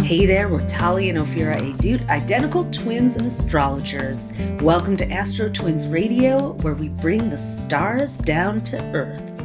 Hey there, we're Talia and Ophira Edut, identical twins and astrologers. Welcome to AstroTwins Radio, where we bring the stars down to Earth.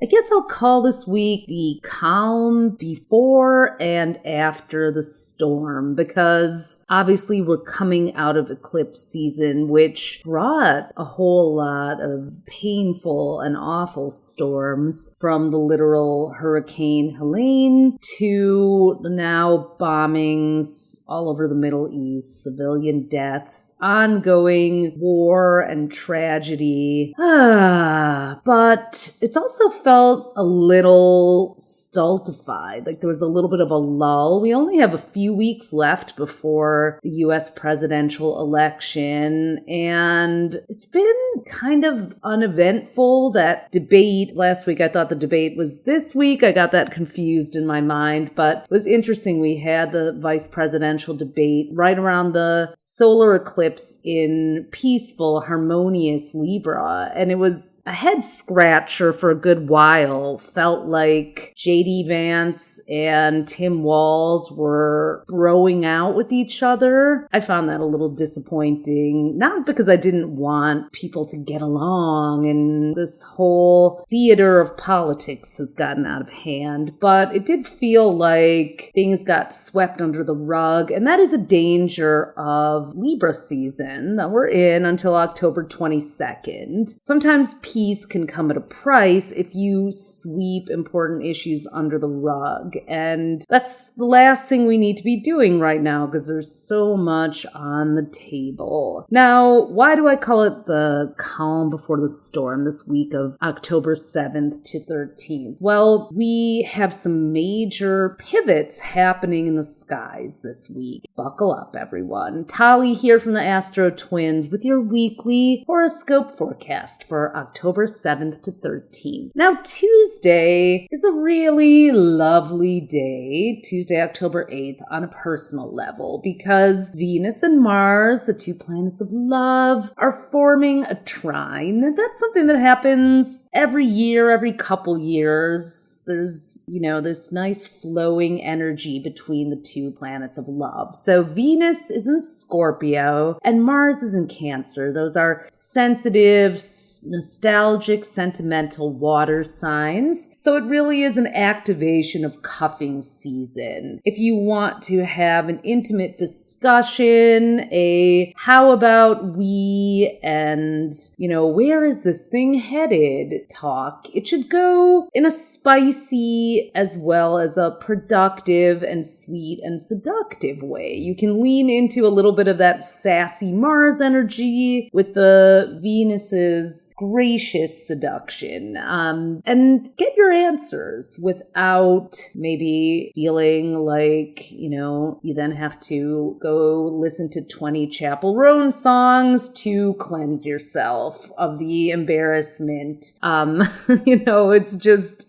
I guess I'll call this week the calm before and after the storm, because obviously we're coming out of eclipse season, which brought a whole lot of painful and awful storms, from the literal Hurricane Helene to the now bombings all over the Middle East, civilian deaths, ongoing war and tragedy. But it's also felt a little stultified, like there was a little bit of a lull. We only have a few weeks left before the US presidential election, and it's been kind of uneventful. That debate last week, I thought the debate was this week. I got that confused in my mind, but it was interesting. We had the vice presidential debate right around the solar eclipse in peaceful, harmonious Libra, and it was a head scratcher for a good while. Felt like J.D. Vance and Tim Walz were broing out with each other. I found that a little disappointing, not because I didn't want people to get along and this whole theater of politics has gotten out of hand, but it did feel like things got swept under the rug, and that is a danger of Libra season that we're in until October 22nd. Sometimes peace can come at a price if you sweep important issues under the rug. And that's the last thing we need to be doing right now, because there's so much on the table. Now, why do I call it the calm before the storm this week of October 7th to 13th? Well, we have some major pivots happening in the skies this week. Buckle up, everyone. Tali here from the AstroTwins with your weekly horoscope forecast for October 7th to 13th. Now, Tuesday is a really lovely day, Tuesday, October 8th, on a personal level, because Venus and Mars, the two planets of love, are forming a trine. That's something that happens every year, every couple years. There's, this nice flowing energy between the two planets of love. So Venus is in Scorpio and Mars is in Cancer. Those are sensitive, nostalgic, sentimental water signs. So it really is an activation of cuffing season. If you want to have an intimate discussion, how about we and, where is this thing headed talk, it should go in a spicy as well as a productive and sweet and seductive way. You can lean into a little bit of that sassy Mars energy with the Venus's gracious seduction, and get your answers without maybe feeling like, you then have to go listen to 20 Chappell Roan songs to cleanse yourself of the embarrassment.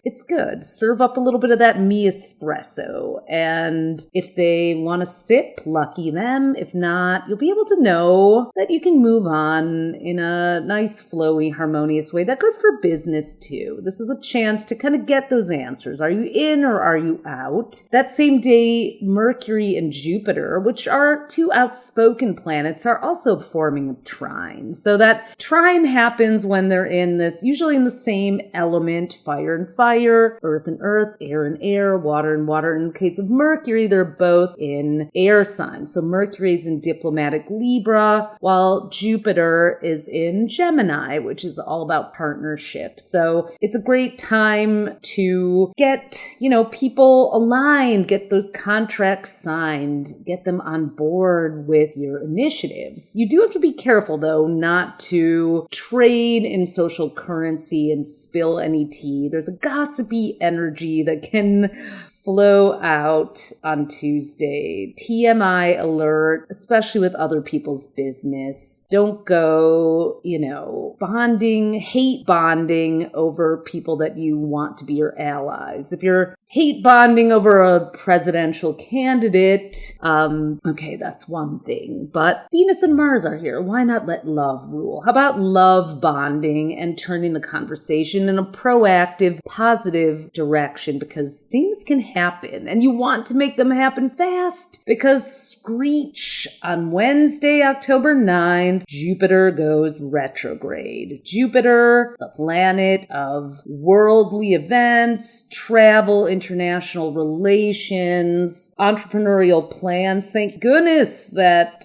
It's good. Serve up a little bit of that me espresso. And if they want to sip, lucky them. If not, you'll be able to know that you can move on in a nice, flowy, harmonious way. That goes for business too. This is a chance to kind of get those answers. Are you in or are you out? That same day, Mercury and Jupiter, which are two outspoken planets, are also forming a trine. So that trine happens when they're in this, usually in the same element, fire and fire, earth and earth, air and air, water and water. In the case of Mercury, they're both in air signs. So Mercury is in diplomatic Libra, while Jupiter is in Gemini, which is all about partnership. So it's a great time to get, people aligned, get those contracts signed, get them on board with your initiatives. You do have to be careful, though, not to trade in social currency and spill any tea. There's a gossipy energy that can flow out on Tuesday. TMI alert, especially with other people's business. Don't go, hate bonding over people that you want to be your allies. If you're hate bonding over a presidential candidate. Okay, that's one thing. But Venus and Mars are here. Why not let love rule? How about love bonding and turning the conversation in a proactive, positive direction? Because things can happen and you want to make them happen fast. Because screech, on Wednesday, October 9th, Jupiter goes retrograde. Jupiter, the planet of worldly events, travel, international relations, entrepreneurial plans. Thank goodness that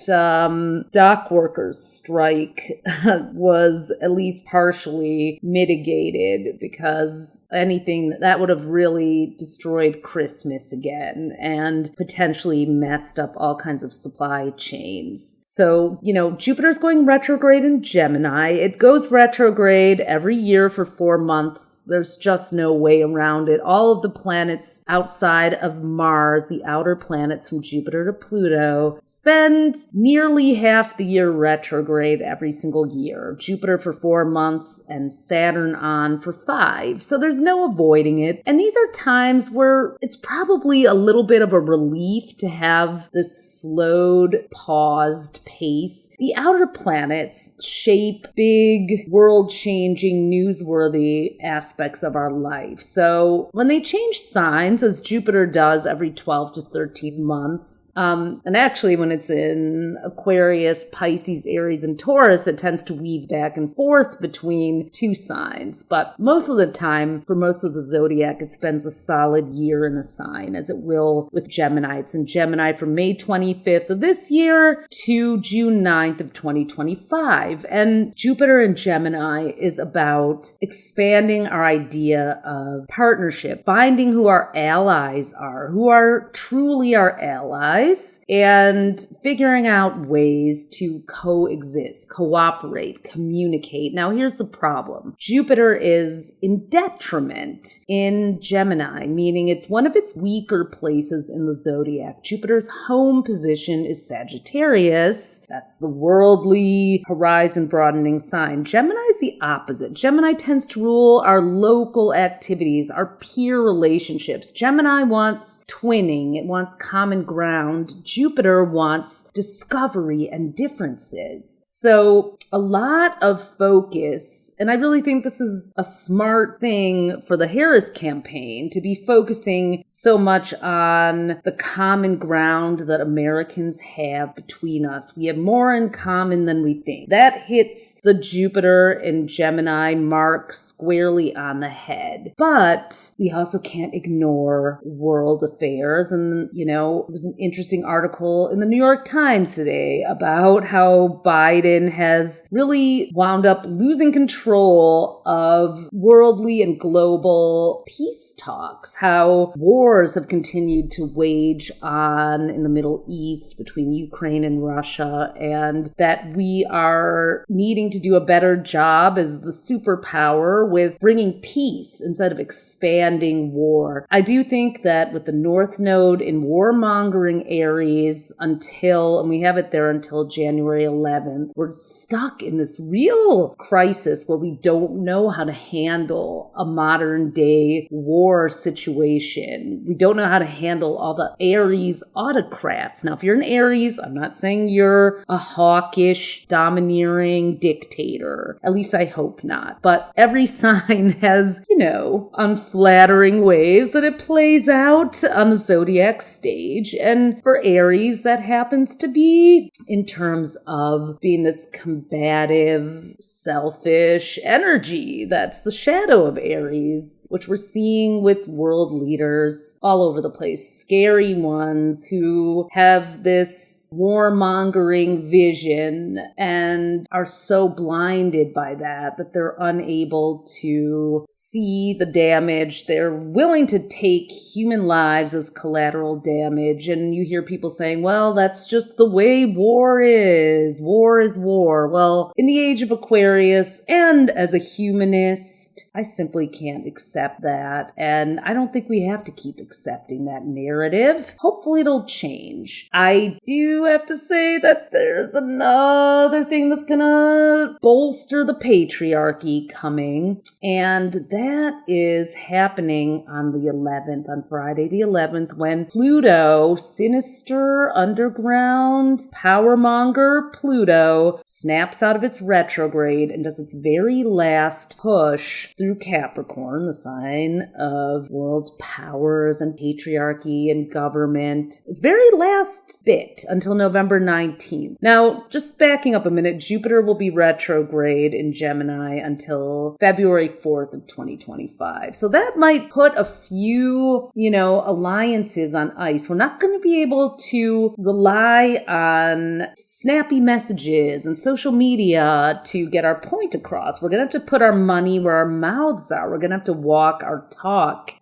dock workers' strike was at least partially mitigated, because anything that would have really destroyed Christmas again and potentially messed up all kinds of supply chains. So, Jupiter's going retrograde in Gemini. It goes retrograde every year for 4 months. There's just no way around it. All of the planets outside of Mars, the outer planets from Jupiter to Pluto, spend nearly half the year retrograde every single year. Jupiter for 4 months and Saturn on for 5. So there's no avoiding it. And these are times where it's probably a little bit of a relief to have this slowed, paused pace. The outer planets shape big, world-changing, newsworthy aspects of our life. So when they change signs, as Jupiter does every 12 to 13 months, and actually when it's in Aquarius, Pisces, Aries, and Taurus, it tends to weave back and forth between two signs. But most of the time, for most of the zodiac, it spends a solid year in a sign, as it will with Gemini. It's in Gemini from May 25th of this year to June 9th of 2025. And Jupiter in Gemini is about expanding our idea of partnership, finding who our allies are, who are truly our allies, and figuring out ways to coexist, cooperate, communicate. Now, here's the problem. Jupiter is in detriment in Gemini, meaning it's one of its weaker places in the zodiac. Jupiter's home position is Sagittarius. That's the worldly, horizon broadening sign. Gemini is the opposite. Gemini tends to rule our local activities, our peer relationships. Gemini wants twinning. It wants common ground. Jupiter wants discovery and differences. So a lot of focus, and I really think this is a smart thing for the Harris campaign, to be focusing so much on the common ground that Americans have between us. We have more in common than we think. That hits the Jupiter in Gemini mark squarely on the head. But we also can't ignore world affairs. And, it was an interesting article in the New York Times today about how Biden has really wound up losing control of worldly and global peace talks, how wars have continued to wage on in the Middle East between Ukraine and Russia, and that we are needing to do a better job as the superpower with bringing peace instead of expanding war. I do think that with the North Node in warmongering Aries and we have it there until January 11th, we're stuck in this real crisis where we don't know how to handle a modern day war situation. We don't know how to handle all the Aries autocrats. Now, if you're an Aries, I'm not saying you're a hawkish, domineering dictator. At least I hope not. But every sign has, unflattering ways that it plays out on the zodiac stage. And for Aries, that happens to be in terms of being this combative, selfish energy. That's the shadow of Aries, which we're seeing with world leaders all over the place. Scary ones who have this warmongering vision and are so blinded by that they're unable to see the damage. They're willing to take human lives as collateral damage. And you hear people saying, well, that's just the way war is. War is war. Well, in the age of Aquarius and as a humanist, I simply can't accept that. And I don't think we have to keep accepting that narrative. Hopefully it'll change. I do have to say that there's another thing that's gonna bolster the patriarchy coming, and that is happening on on the 11th, on Friday the 11th, when Pluto, sinister, underground, powermonger Pluto, snaps out of its retrograde and does its very last push through Capricorn, the sign of world powers and patriarchy and government. Its very last bit until November 19th. Now, just backing up a minute, Jupiter will be retrograde in Gemini until February 4th of 2025. So that might put a few, alliances on ice. We're not going to be able to rely on snappy messages and social media to get our point across. We're going to have to put our money where our mouths are. We're going to have to walk our talk.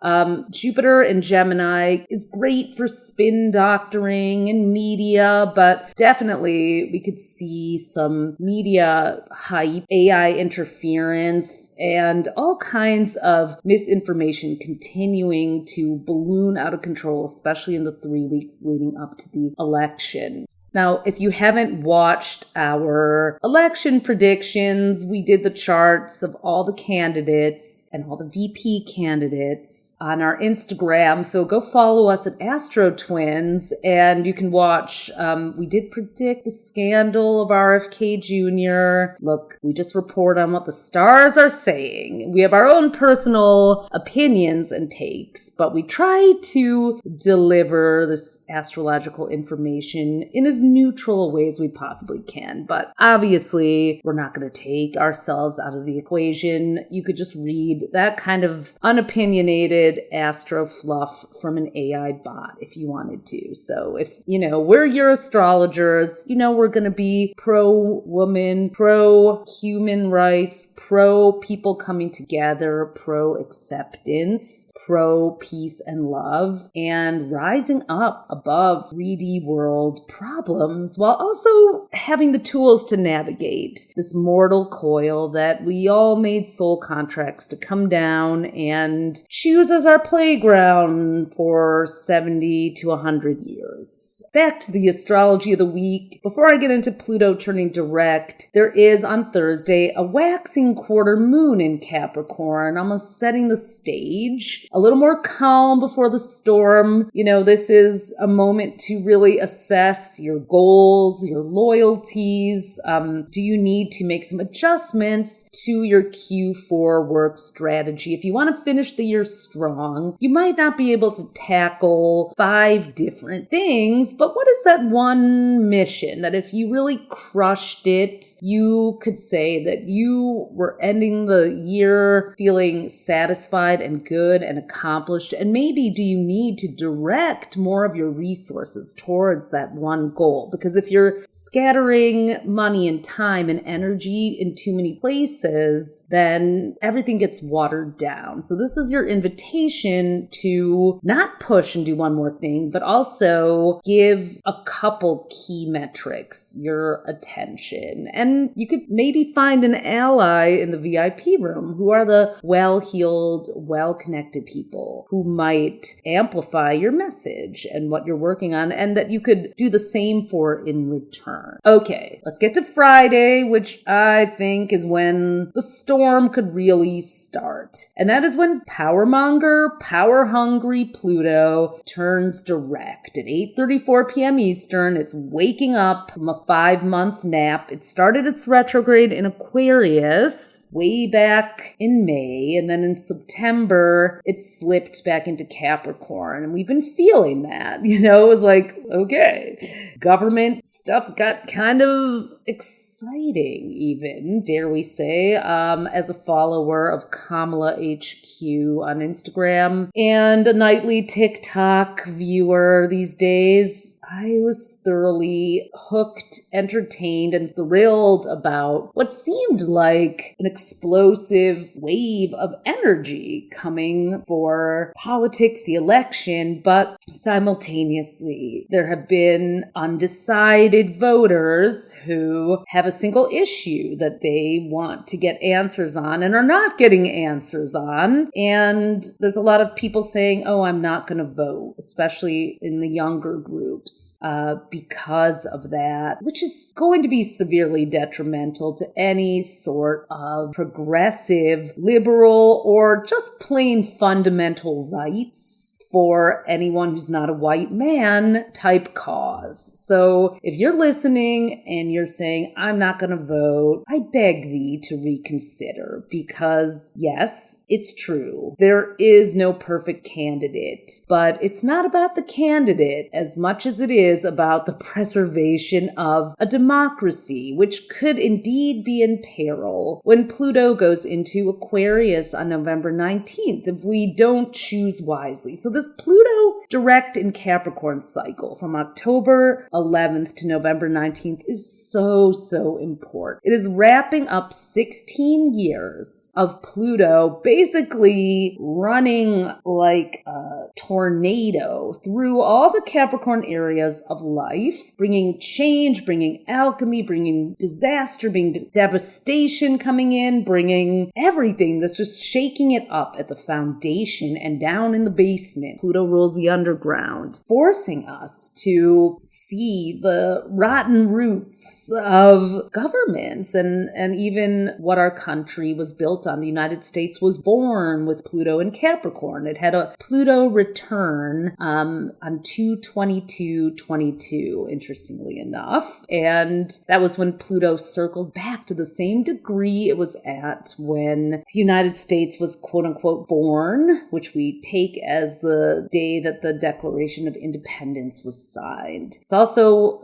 Jupiter in Gemini is great for spin doctoring and media, but definitely we could see some media hype, AI interference, and all kinds of misinformation continuing to balloon out of control, especially in the 3 weeks leading up to the election. Now, if you haven't watched our election predictions, we did the charts of all the candidates and all the VP candidates on our Instagram. So go follow us at AstroTwins and you can watch. We did predict the scandal of RFK Jr. Look, we just report on what the stars are saying. We have our own personal opinions and takes, but we try to deliver this astrological information in as neutral a way as we possibly can. But obviously, we're not going to take ourselves out of the equation. You could just read that kind of unopinionated astro fluff from an AI bot if you wanted to. So if, we're your astrologers, we're going to be pro-woman, pro-human rights, pro-people coming together, pro-acceptance, pro-peace and love, and rising up above 3D world problems while also having the tools to navigate this mortal coil that we all made soul contracts to come down and choose as our playground for 70 to 100 years. Back to the astrology of the week. Before I get into Pluto turning direct, there is on Thursday a waxing quarter moon in Capricorn, almost setting the stage. A little more calm before the storm. This is a moment to really assess your goals, your loyalties. Do you need to make some adjustments to your Q4 work strategy? If you want to finish the year strong, you might not be able to tackle 5 different things, but what is that one mission that if you really crushed it, you could say that you were ending the year feeling satisfied and good and accomplished? And maybe do you need to direct more of your resources towards that one goal? Because if you're scattering money and time and energy in too many places, then everything gets watered down. So this is your invitation to not push and do one more thing, but also give a couple key metrics your attention. And you could maybe find an ally in the VIP room who are the well-heeled, well-connected people who might amplify your message and what you're working on, and that you could do the same for in return. Okay, let's get to Friday, which I think is when the storm could really start. And that is when powermonger, power-hungry Pluto turns direct at 8:34 p.m. Eastern. It's waking up from a 5-month nap. It started its retrograde in Aquarius way back in May, and then in September, it slipped back into Capricorn. And we've been feeling that, it was like, okay, government stuff got kind of exciting even, dare we say, as a follower of Kamala HQ on Instagram and a nightly TikTok viewer these days. I was thoroughly hooked, entertained, and thrilled about what seemed like an explosive wave of energy coming for politics, the election, but simultaneously there have been undecided voters who have a single issue that they want to get answers on and are not getting answers on. And there's a lot of people saying, oh, I'm not going to vote, especially in the younger groups. roots because of that, which is going to be severely detrimental to any sort of progressive, liberal, or just plain fundamental rights for anyone who's not a white man type cause. So if you're listening and you're saying, I'm not going to vote, I beg thee to reconsider, because yes, it's true. There is no perfect candidate, but it's not about the candidate as much as it is about the preservation of a democracy, which could indeed be in peril when Pluto goes into Aquarius on November 19th if we don't choose wisely. So this Pluto direct in Capricorn cycle from October 11th to November 19th is so important. It is wrapping up 16 years of Pluto basically running like a tornado through all the Capricorn areas of life, bringing change, bringing alchemy, bringing disaster, bringing devastation coming in, bringing everything that's just shaking it up at the foundation and down in the basement. Pluto rules the underground, forcing us to see the rotten roots of governments and even what our country was built on. The United States was born with Pluto in Capricorn. It had a Pluto return on 2/22/22, interestingly enough. And that was when Pluto circled back to the same degree it was at when the United States was quote unquote born, which we take as the day that the Declaration of Independence was signed. It's also,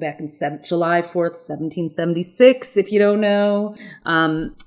back in July 4th, 1776, if you don't know.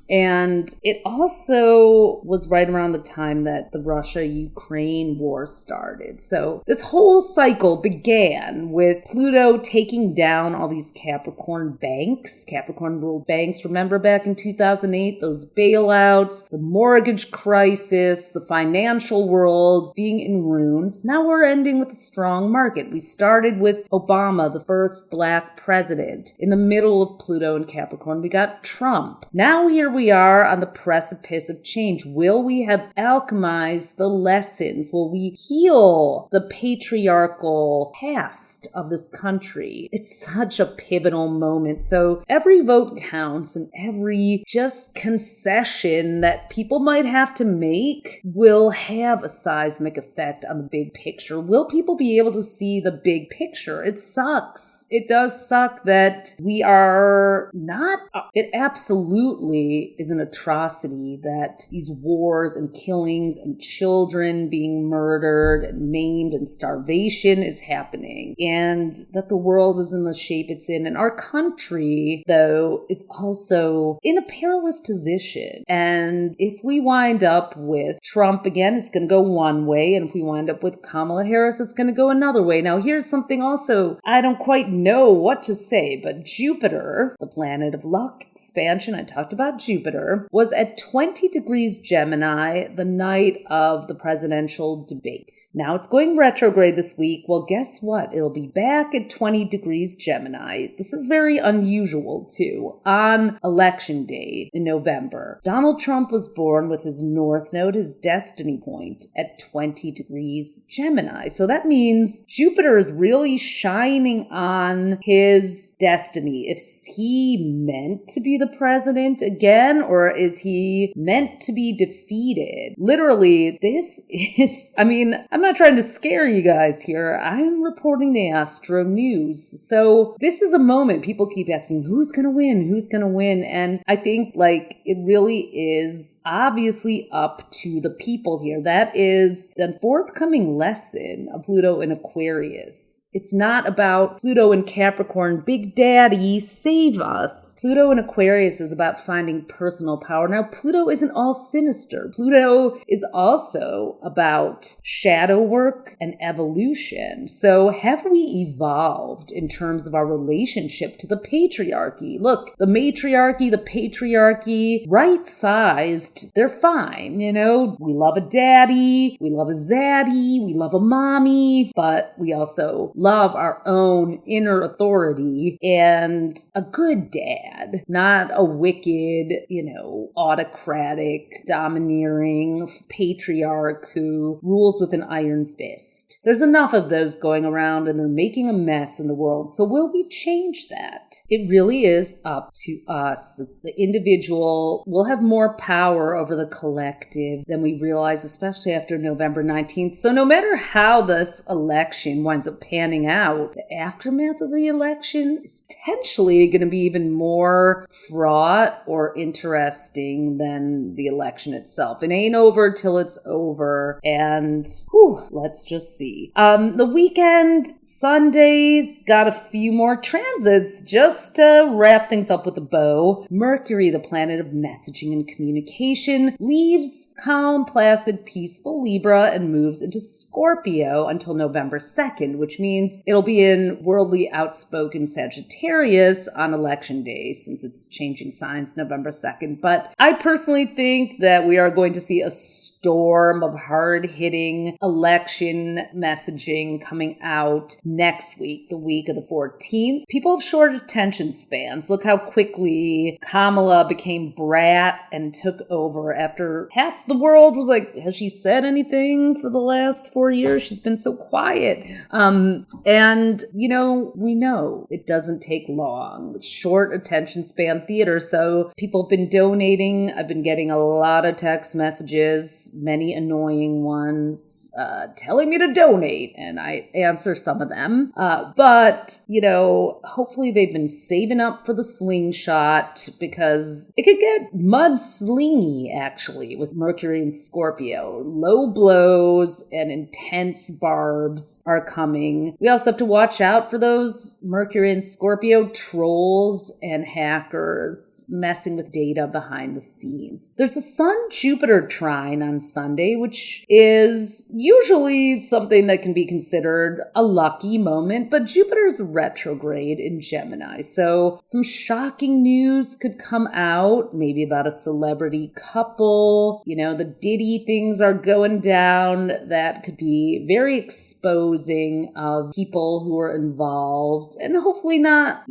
And it also was right around the time that the Russia-Ukraine war started. So this whole cycle began with Pluto taking down all these Capricorn banks, Capricorn-ruled banks. Remember back in 2008, those bailouts, the mortgage crisis, the financial world being in ruins. Now we're ending with a strong market. We started with Obama, the first black president. In the middle of Pluto and Capricorn, we got Trump. Now here we are on the precipice of change. Will we have alchemized the lessons? Will we heal the patriarchal past of this country? It's such a pivotal moment. So every vote counts, and every just concession that people might have to make will have a seismic effect on the big picture. Will people be able to see the big picture? It sucks. It does suck that we are not. It absolutely is an atrocity that these wars and killings and children being murdered and maimed and starvation is happening, and that the world is in the shape it's in. And our country, though, is also in a perilous position. And if we wind up with Trump again, it's going to go one way. And if we wind up with Kamala Harris, it's going to go another way. Now, here's something also I don't quite know what to say, but Jupiter, the planet of luck, expansion, I talked about Jupiter, was at 20 degrees Gemini the night of the presidential debate. Now it's going retrograde this week. Well, guess what? It'll be back at 20 degrees Gemini. This is very unusual, too. On election day in November, Donald Trump was born with his North Node, his destiny point, at 20 degrees Gemini. So that means Jupiter is really shining on his destiny. Is he meant to be the president again, or is he meant to be defeated? Literally, this is, I'm not trying to scare you guys here. I'm reporting the Astro News. So this is a moment people keep asking, who's going to win? Who's going to win? And I think it really is obviously up to the people here. That is the forthcoming lesson of Pluto in Aquarius. It's not about Pluto in Capricorn, Big Daddy, save us. Pluto in Aquarius is about finding personal power. Now, Pluto isn't all sinister. Pluto is also about shadow work and evolution. So have we evolved in terms of our relationship to the patriarchy? Look, the matriarchy, the patriarchy, right-sized, they're fine, We love a daddy, we love a zaddy, daddy, we love a mommy, but we also love our own inner authority and a good dad, not a wicked, autocratic, domineering patriarch who rules with an iron fist. There's enough of those going around and they're making a mess in the world. So will we change that? It really is up to us. It's the individual. We'll have more power over the collective than we realize, especially after November 19th. So no matter how this election winds up panning out, the aftermath of the election is potentially going to be even more fraught or interesting than the election itself. It ain't over till it's over. And let's just see. The weekend, Sunday's got a few more transits just to wrap things up with a bow. Mercury, the planet of messaging and communication, leaves calm, placid, peaceful Libra and moves into Scorpio until November 2nd, which means it'll be in worldly, outspoken Sagittarius on election day since it's changing signs November 2nd. But I personally think that we are going to see a storm of hard-hitting election messaging coming out next week, the week of the 14th. People have short attention spans. Look how quickly Kamala became brat and took over after half the world was like, has she said anything for the last 4 years? She's been so quiet. We know it doesn't take long. Short attention span theater. So people have been donating. I've been getting a lot of text messages, many annoying ones, telling me to donate, and I answer some of them. But hopefully they've been saving up for the slingshot because it could get mudslingy, actually, with Mercury and Scorpio. Low blows and intense barbs are coming. We also have to watch out for those Mercury and Scorpio trolls and hackers messing with data behind the scenes. There's a Sun-Jupiter trine on Sunday, which is usually something that can be considered a lucky moment, but Jupiter's retrograde in Gemini. So some shocking news could come out, maybe about a celebrity couple. The Diddy things are going down. That could be very exposing of people who are involved and hopefully not,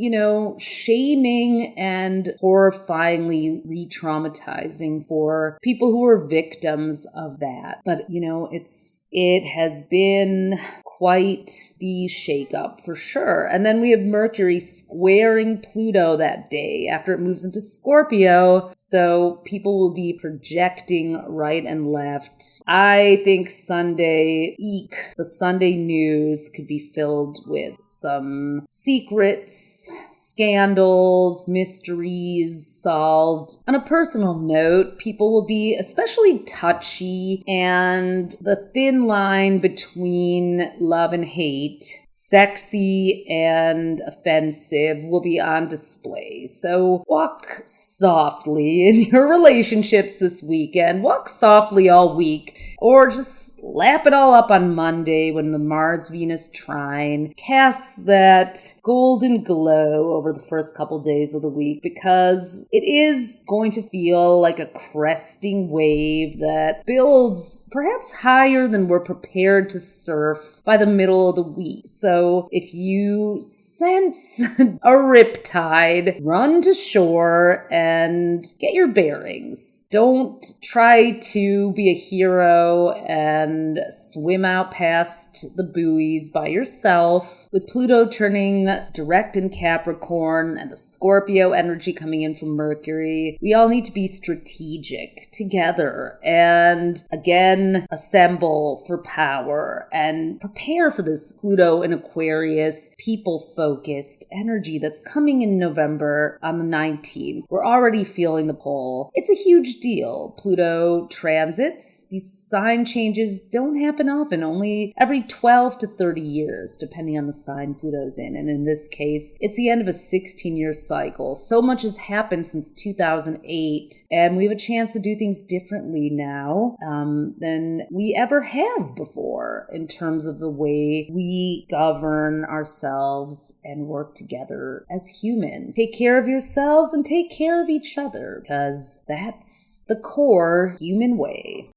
shaming and horrifyingly re-traumatizing for people who are victims of that. But, it has been quite the shakeup for sure. And then we have Mercury squaring Pluto that day after it moves into Scorpio. So people will be projecting right and left. I think the Sunday news could be filled with some secrets, scandals, mysteries solved. On a personal note, people will be especially touchy, and the thin line between love and hate, sexy and offensive, will be on display. So walk softly in your relationships this weekend. Walk softly all week, or just lap it all up on Monday when the Mars-Venus trine casts that golden glow over the first couple days of the week, because it is going to feel like a cresting wave that builds perhaps higher than we're prepared to surf by the middle of the week. So if you sense a riptide, run to shore and get your bearings. Don't try to be a hero and swim out past the buoys by yourself. With Pluto turning direct in Capricorn and the Scorpio energy coming in from Mercury, we all need to be strategic together and again assemble for power and prepare for this Pluto in Aquarius, people-focused energy that's coming in November on the 19th. We're already feeling the pull. It's a huge deal. Pluto transits, these sign changes don't happen often, only every 12 to 30 years, depending on the sign Pluto's in. And in this case, it's the end of a 16-year cycle. So much has happened since 2008, and we have a chance to do things differently now than we ever have before in terms of the way we govern ourselves and work together as humans. Take care of yourselves and take care of each other, because that's the core human way.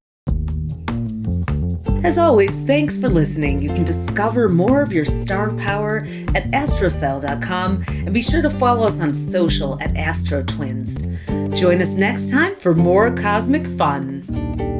As always, thanks for listening. You can discover more of your star power at astrocell.com and be sure to follow us on social at AstroTwins. Join us next time for more cosmic fun.